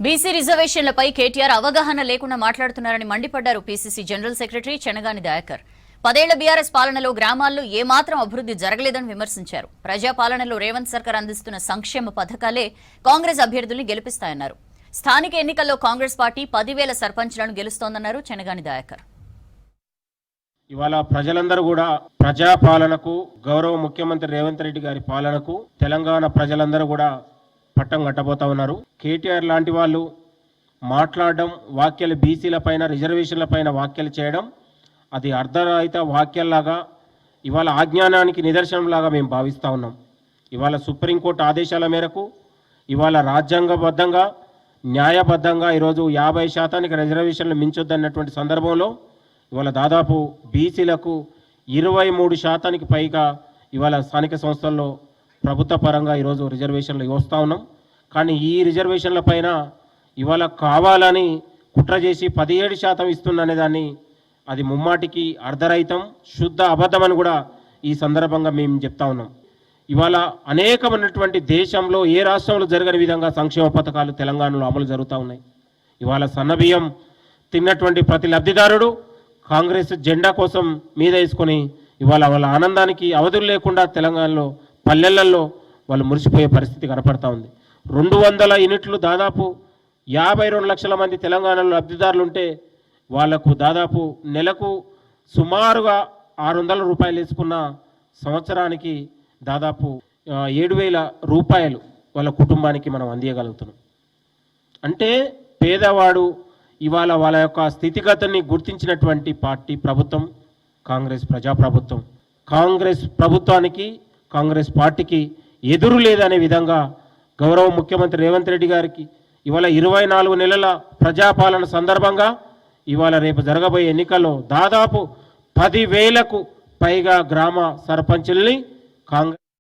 BC రిజర్వేషన్లపై KTR అవగాహన లేకుండా మాట్లాడుతున్నారని మండిపడ్డారు PCC general secretary Chenagani Dayakar. 10 ఏళ్ల బీఆర్ఎస్ పాలనలో గ్రామాల్లో ఏమాత్రం అభివృద్ధి జరగలేదని విమర్శించారు. ప్రజాపాలనలో రేవంత్ సర్కార్ అందిస్తున్న సంక్షేమ పథకాలే కాంగ్రెస్ అభ్యర్థుల్ని గెలిపిస్తాయన్నారు. స్థానిక ఎన్నికల్లో కాంగ్రెస్ పార్టీ 10,000 సర్పంచ్లను గెలుస్తోందన్నారు చెనగాని దయాకర్. ఇవాళ ప్రజలందరూ కూడా ప్రజాపాలనకు, గౌరవ ముఖ్యమంత్రి రేవంత్ రెడ్డి గారి పాలనకు తెలంగాణ ప్రజలందరూ కూడా పట్టం కట్టబోతా ఉన్నారు. కేటీఆర్ లాంటి వాళ్ళు మాట్లాడడం, వ్యాఖ్యలు బీసీల పైన, రిజర్వేషన్ల పైన వ్యాఖ్యలు చేయడం, అది అర్ధరహిత వ్యాఖ్యల్లాగా ఇవాళ అజ్ఞానానికి నిదర్శనంలాగా మేము భావిస్తూ ఉన్నాం. ఇవాళ సుప్రీంకోర్టు ఆదేశాల మేరకు ఇవాళ రాజ్యాంగబద్ధంగా, న్యాయబద్ధంగా ఈరోజు 50% రిజర్వేషన్లు మించొద్దన్నటువంటి సందర్భంలో ఇవాళ దాదాపు బీసీలకు 23% పైగా ఇవాళ స్థానిక సంస్థల్లో ప్రభుత్వ పరంగా ఈరోజు రిజర్వేషన్లు ఇవ్వస్తూ ఉన్నాం. కానీ ఈ రిజర్వేషన్ల పైన ఇవాళ కావాలని కుట్ర చేసి 17% ఇస్తుందనే దాన్ని అది ముమ్మాటికి అర్ధరహితం, శుద్ధ అబద్ధమని కూడా ఈ సందర్భంగా మేము చెప్తా ఉన్నాం. ఇవాళ అనేకమైనటువంటి దేశంలో ఏ రాష్ట్రంలో జరగని విధంగా సంక్షేమ పథకాలు తెలంగాణలో అమలు జరుగుతూ ఉన్నాయి. ఇవాళ సన్నబియ్యం తిన్నటువంటి ప్రతి లబ్ధిదారుడు కాంగ్రెస్ జెండా కోసం మీద వేసుకొని ఇవాళ వాళ్ళ ఆనందానికి అవధులు లేకుండా తెలంగాణలో పల్లెలలో వాళ్ళు మురిసిపోయే పరిస్థితి కనపడతా ఉంది. 200 యూనిట్లు, దాదాపు 52 లక్షల మంది తెలంగాణలో లబ్ధిదారులు ఉంటే వాళ్లకు దాదాపు నెలకు సుమారుగా 600 రూపాయలు వేసుకున్న సంవత్సరానికి దాదాపు 7,000 రూపాయలు వాళ్ళ కుటుంబానికి మనం అందియగలుగుతున్నాం. అంటే పేదవాడు ఇవాళ వాళ్ళ యొక్క స్థితిగతుల్ని గుర్తించినటువంటి పార్టీ ప్రభుత్వం కాంగ్రెస్ ప్రజాప్రభుత్వం. కాంగ్రెస్ ప్రభుత్వానికి, కాంగ్రెస్ పార్టీకి ఎదురు లేదనే విధంగా గౌరవ ముఖ్యమంత్రి రేవంత్ రెడ్డి గారికి ఇవాళ 24 నెలల ప్రజాపాలన సందర్భంగా ఇవాళ రేపు జరగబోయే ఎన్నికల్లో దాదాపు 10,000కు పైగా గ్రామ సర్పంచుల్ని కాంగ్రెస్